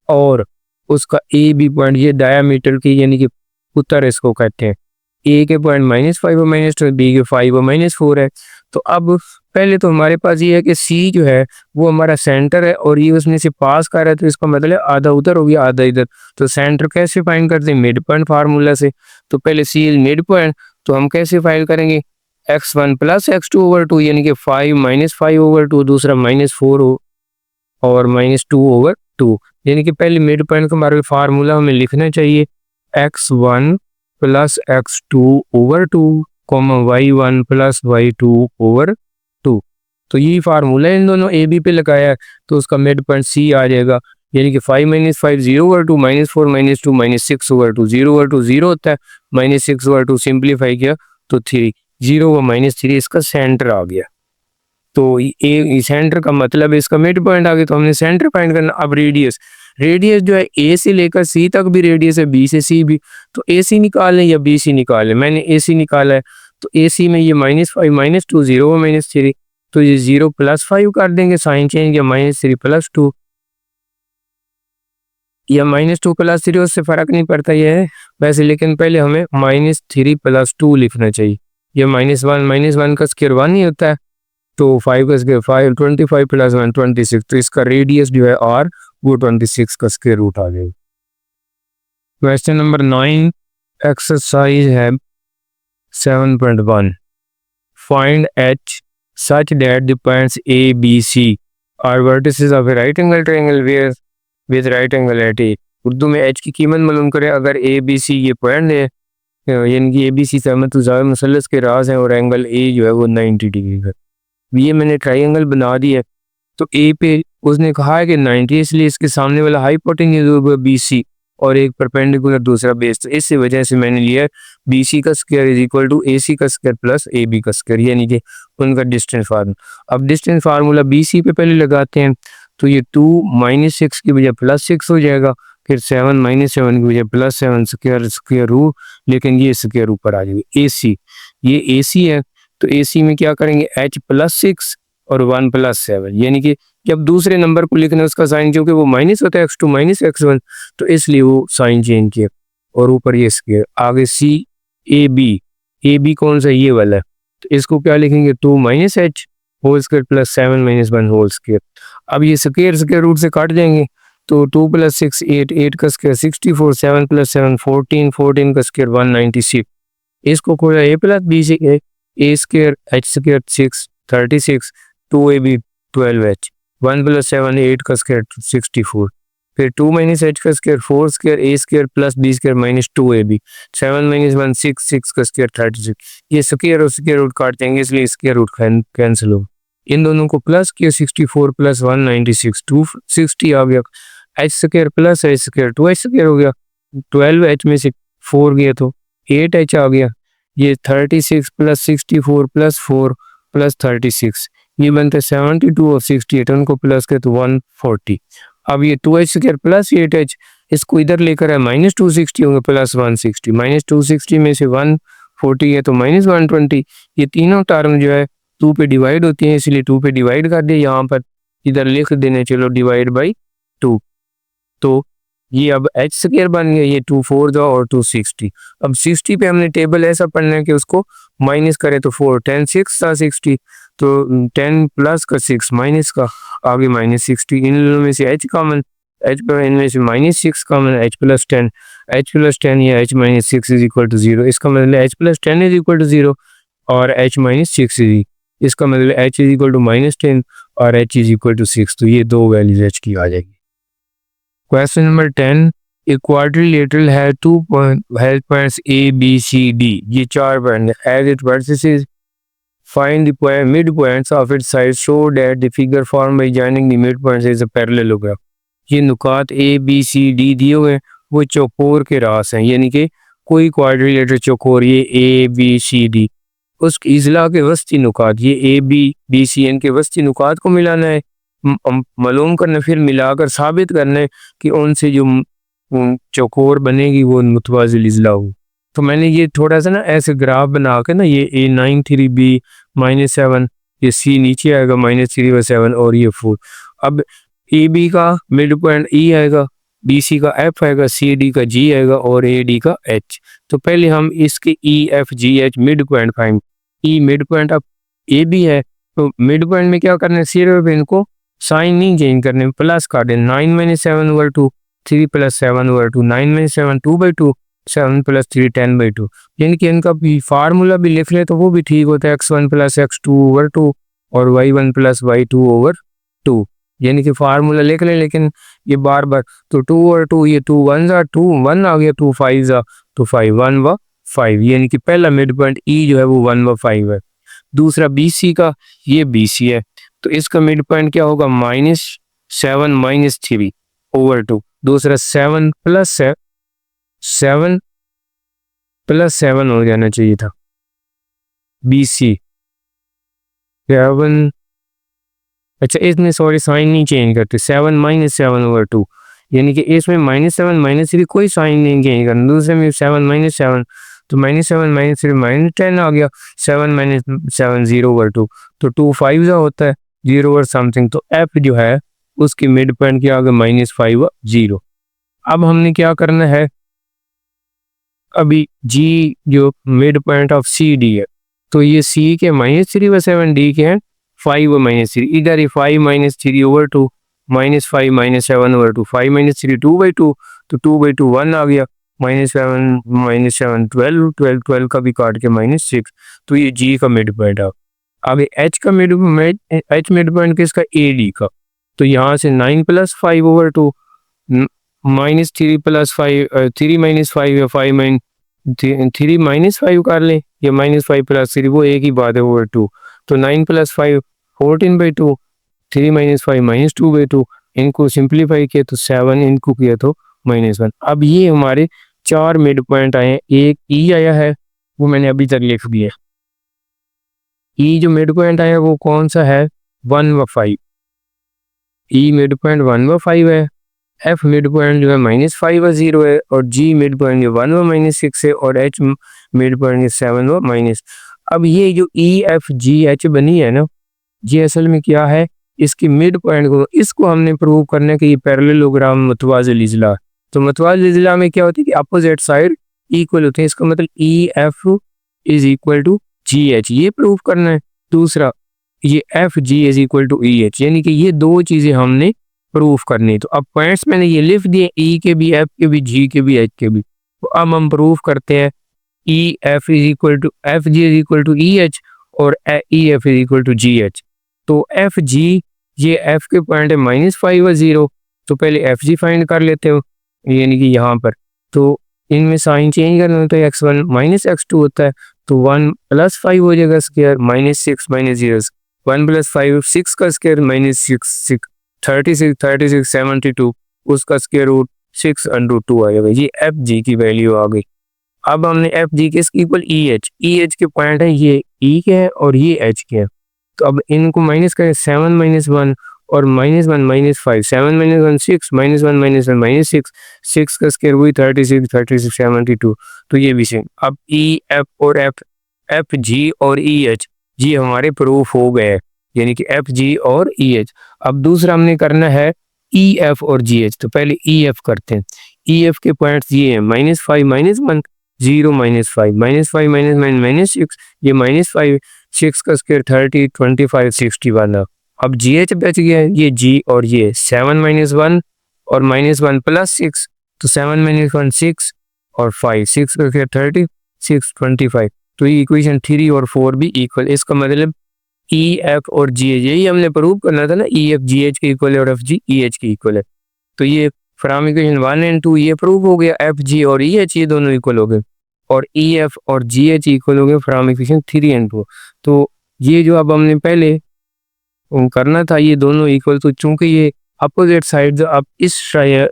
और उसका A B पॉइंट, ये डायमीटर की यानी कि उत्तर इसको कहते हैं। A के पॉइंट -5 और -2, B के 5 और -4 है। तो अब पहले तो हमारे पास ये है कि C जो है वो हमारा सेंटर है और ये उसमें से पास कर रहा है, तो इसका मतलब आधा उधर हो गया आधा इधर। तो सेंटर कैसे फाइंड करते हैं? मिड पॉइंट फार्मूला से। तो पहले C इज मिड पॉइंट, तो हम कैसे फाइंड करेंगे? x1 प्लस x2 ओवर 2 यानी कि 5 -5 ओवर 2, दूसरा -4 हो और -2 ओवर 2, यानी कि पहले मिड पॉइंट का हमारा फार्मूला हमें लिखना चाहिए x1 plus x2 over 2, y1 plus y2 over 2। तो ये फार्मूला इन दोनों ए बी पे लगाया है, तो उसका मिड पॉइंट सी आ जाएगा, यानी कि 5 -5 0 ओवर 2, -4 -2 -6 ओवर 2, 0 ओवर 2 0 होता है, -6 ओवर 2 सिंप्लीफाई किया तो 3, 0 व -3 इसका सेंटर आ गया। तो ए सेंटर का मतलब इसका मिड पॉइंट आ गया, तो हमने सेंटर फाइंड करना। अब रेडियस, रेडियस जो है ए से लेकर सी तक भी रेडियस है, बी से सी भी। तो ए सी निकालें या बी सी निकालें, मैंने ए सी निकाला है। तो ए सी में ये -5 -2 0 व -3, तो ये 0 प्लस 5 कर देंगे, साइन चेंज या -3 प्लस 2 या -2 प्लस 3, उससे फर्क नहीं पड़ता ये है वैसे, लेकिन पहले हमें -3 प्लस 2 लिखना चाहिए। ये -1 का स्क्वायर 1 ही होता है, तो 5 का स्क्वायर 5, 25 प्लस 1 26, तो इसका रेडियस जो है r वो 26 का स्क्वायर रूट आ जाएगा। क्वेश्चन नंबर 9 एक्सरसाइज है 7.1। Find h such that the points A, B, C are vertices of a right angle triangle where with right angle at A। Urdu में h की कीमत मालूम करें। अगर A, B, C ये point है, यानी कि A, B, C समतुल्य मुसल्लस के राज हैं और एंगल A जो है वो 90 डिग्री है। ये मैंने ट्राइंगल बना दिया, तो ए पे उसने कहा है कि 90, इसलिए इसके सामने वाला हाइपोटेन्यूज BC और एक परपेंडिकुलर दूसरा बेस, तो इस वजह से मैंने लिया BC का square is equal to AC का स्क्वायर प्लस AB का स्क्वायर, यानी कि उनका डिस्टेंस फार्मूला। अब डिस्टेंस फार्मूला BC पे पहले लगाते हैं, तो ये 2 -6 की बजाय +6 हो जाएगा, फिर 7 -7 की बजाय +7 स्क्वायर रूट, लेकिन ये स्क्वायर ऊपर आ जाएगी। AC, ये AC है, तो AC में क्या करेंगे? h +6 और 1 + 7, यानी कि जब दूसरे नंबर को लिखना है उसका साइन, क्योंकि वो माइनस होता है x2 - x1, तो इसलिए वो साइन चेंज किया और ऊपर ये स्क्वायर। आगे C AB कौन सा? ये वाला है, तो इसको क्या लिखेंगे? 2 - h whole square plus 7 - 1 whole square. अब ये स्क्वायर रूट से काट जाएंगे, तो 2 + 6 8, 8 का स्क्वायर 64, 7 + 7 14, 14 का स्क्वायर 196। इसको खोला A + B से A square h square 6 36, 2AB 12h, 1 + 7 8 का स्क्वायर 64, फिर 2 - h का square 4 square A square plus B square -2AB, 7 - 1 6, 6 का स्क्वायर 36। ये स्क्वायर और स्क्वायर रूट काट देंगे, इसलिए स्क्वायर रूट कैंसिल हो। इन दोनों को प्लस किया, 64 + 196 260 आ गया। h square plus h square 2h square हो गया, 12h में से 4 गया तो 8h आ गया। ये 36 + 64 + 4 + 36, ये बनता है 72 और 68, उनको प्लस के तो 140। अब ये 2h स्क्वायर प्लस 8h, इसको इधर लेकर है -260 होंगे प्लस 160, -260 में से 140 है तो -120। ये तीनों टर्म जो है 2 पे डिवाइड होती हैं, इसलिए 2 पे डिवाइड कर दिए। यहाँ पर इधर लिख देने, चलो डिवाइड बाई 2। तो ये अब एच स्क्वायर बन गया, ये 2 4 जा और 260। अब 60 पे हमने टेबल ऐसा पढ़ना है कि उसको माइनस करें तो 4 10 6 था 60, तो 10 प्लस का 6 माइनस का आगे -60। इन दोनों में से एच कॉमन, एच पर इनमें से -6 कॉमन, एच प्लस 10 या एच -6 इज इक्वल टू 0। इसका मतलब H plus 10 is equal to 0 और एच -6 इज, इसका मतलब एच इज इक्वल टू -10 और एच इज इक्वल टू 6। तो ये दो वैल्यूज एच की आ जाएगी। क्वेश्चन नंबर 10, ए क्वाड्रिलेटरल है 2 points A B C D, ये 4 point as it vertices find the mid points of its sides so that the figure formed by joining the mid points is a parallelogram। ये नुकात ए B C D दिए हुए हैं, वो चौकोर के रास हैं, यानी कि कोई क्वाड्रिलेटरल चौकोर ये ए बी सी डी, उस इजला के वस्ती नुकात, ये ए बी सी इनके वस्ती नुकात को मिलाना है, मालूम करना, फिर मिलाकर साबित करना है कि उनसे जो चौकोर बनेगी वो मुतवाजिल इजला हो। तो मैंने ये थोड़ा सा ना ऐसे ग्राफ बना के ना, ये A9 3B -7, ये C नीचे आएगा -3 7 और ये 4। अब AB का मिड पॉइंट E आएगा, BC का F आएगा, CD का G आएगा और AD का H। तो पहले हम इसके E F G H mid point find. E mid point अब AB है, तो मिड पॉइंट में क्या करना है, सिर्फ इनको साइन नहीं चेंज करने, प्लस कर देना। 9 - 7 ओवर 2, 3 + 7 ओवर 2, 9 - 7 2/2, 7 + 3 10/2। यानी कि इनका भी फार्मूला भी लिख ले तो वो भी ठीक होता है, x1 + x2 ओवर 2 और y1 + y2 ओवर 2। यानी कि फार्मूला लिख ले, लेकिन ये बार बार तो 2 और 2, ये 2 1 जा 2 1 आ गया, 2 5 जा तो 5 1 व 5। यानी कि पहला मिड पॉइंट E जो है वो 1 व 5 है। दूसरा BC का, ये BC है, तो इसका मिड पॉइंट क्या होगा, -7 - 3 ओवर 2। दूसरा 7 + 7 हो जाना चाहिए था, BC 7। अच्छा इसमें सॉरी साइन नहीं चेंज करते, 7 - 7 ओवर 2, यानी कि इसमें -7 - 3 कोई साइन नहीं चेंज करना। दूसरे में 7 - 7 तो -7 - 3 -10 आ गया, 7 - 7 0 ओवर 2, तो 2 5 जा होता है 0 ओवर समथिंग। तो F जो है उसकी मिड पॉइंट क्या आ गया, -5 0। अब हमने क्या करना है, अभी G जो मिड पॉइंट ऑफ CD है, तो ये C के -3 व 7 D के हैं 5 व -3, इधर ही 5 - 3 ओवर 2 -5 - 7 ओवर 2, 5 - 3 2/2, तो 2/2 1 आ गया, -7 - 7 12 12 12 का भी काट के -6। तो ये G का मिड पॉइंट है। आगे H का मिड पॉइंट किसका, AD का। तो यहाँ से 9 + 5 ओवर 2 -3 + 5 3 - 5 या 5 - 3 -5 कर लें, या -5 + 3 वो एक ही बात है ओवर 2। तो 9 + 5 14/2, 3 - 5 -2/2, इनको सिंप्लीफाई किया तो 7, इनको किया तो -1। अब ये हमारे 4 मिड पॉइंट आए हैं। एक E आया है, वो मैंने अभी तक लिख दिया। E जो मिड पॉइंट आया वो कौन सा है, 1 व 5। E मिड पॉइंट 1 व 5 है, F मिड पॉइंट जो है -5 व 0 है, और G मिड पॉइंट जो 1 व -6 है, और H मिड पॉइंट 7 व -। अब ये जो E F G H बनी है ना, ये असल में क्या है, इसकी मिड पॉइंट को, इसको हमने प्रूव करना है कि ये पैरेललोग्राम मुतवाजिल इजला। तो मुतवाजिल इजला में क्या होती है कि अपोजिट साइड इक्वल होते हैं, इसका मतलब E F is equal to G H, ये प्रूव करना है। दूसरा ये F G is equal to E H, यानी कि ये दो चीजें हमने प्रूफ करनी। तो अब पॉइंट्स मैंने ये लिख दिए, E के भी, F के भी, G के भी, H के भी। तो अब हम प्रूफ करते हैं E F is equal to F G is equal to E H और E F is equal to G H। तो F G, ये F के पॉइंट है -5 व 0, तो पहले F G फाइंड कर लेते हो, यानी कि यहाँ पर। तो इनमें साइन चेंज करना होता है, x1 - x2 होता है, तो 1 + 5 हो जाएगा स्क्वायर, -6 - 0, 1 + 5 6 का स्क्वायर -6 36 36 72, उसका स्क्वायर रूट 6√2 आ जाएगा। ये F G की वैल्यू आ गई। अब हमने F G किसकी इक्वल, E H के पॉइंट है, ये E के हैं और ये H के हैं। तो अब इनको माइनस करें, 7 - 1 और -1 -5, 7 -1 6, -1 -1 -6, 6 का स्क्वायर वही 36, 36 72। तो ये भी सेम। अब ई एफ और एफ जी और ई एच, ये हमारे प्रूफ हो गए, यानी कि एफ जी और ई एच। अब दूसरा हमने करना है ई एफ और जी एच। तो पहले ई एफ करते हैं। ई एफ के पॉइंट्स ये हैं -5 -1 0 -5 -5 -9 -6, ये -5, 6 का स्क्वायर 30 25 60 वाला। अब जी एच बच गया है, ये जी और ये 7 -1 और -1 + 6, तो 7 -1 6 और 5, 6 का स्क्वायर 30 6 25। तो ये इक्वेशन 3 और 4 भी इक्वल। इसका मतलब ई एफ और जी एच, यही हमने प्रूव करना था ना, ई एफ जी एच के इक्वल है और एफ जी ई एच के इक्वल है। तो ये फ्रॉम इक्वेशन 1 एंड 2 ये प्रूव हो गया, एफ जी और ई एच ये दोनों इक्वल हो गए, और ई एफ और जी एच इक्वल हो गए फ्रॉम इक्वेशन 3 एंड 2। तो ये जो अब हमने पहले करना था, ये दोनों इक्वल, तो चूंकि ये अपोजिट साइड अब इस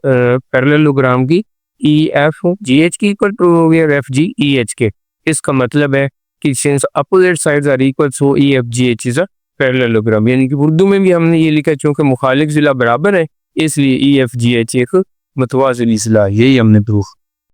पैरेललोग्राम की ई एफ जी एच की इक्वल प्रूव हो गया और एफ जी ई एच के। इसका मतलब है कि since opposite sides are equal so E F G H is a parallelogram, यानी कि उर्दू में भी हमने ये लिखा चूंकि मुखालिफ जिला बराबर है, इसलिए ई एफ जी एच एक मुतवाज़िल इज़्ला, यही हमने प्रूफ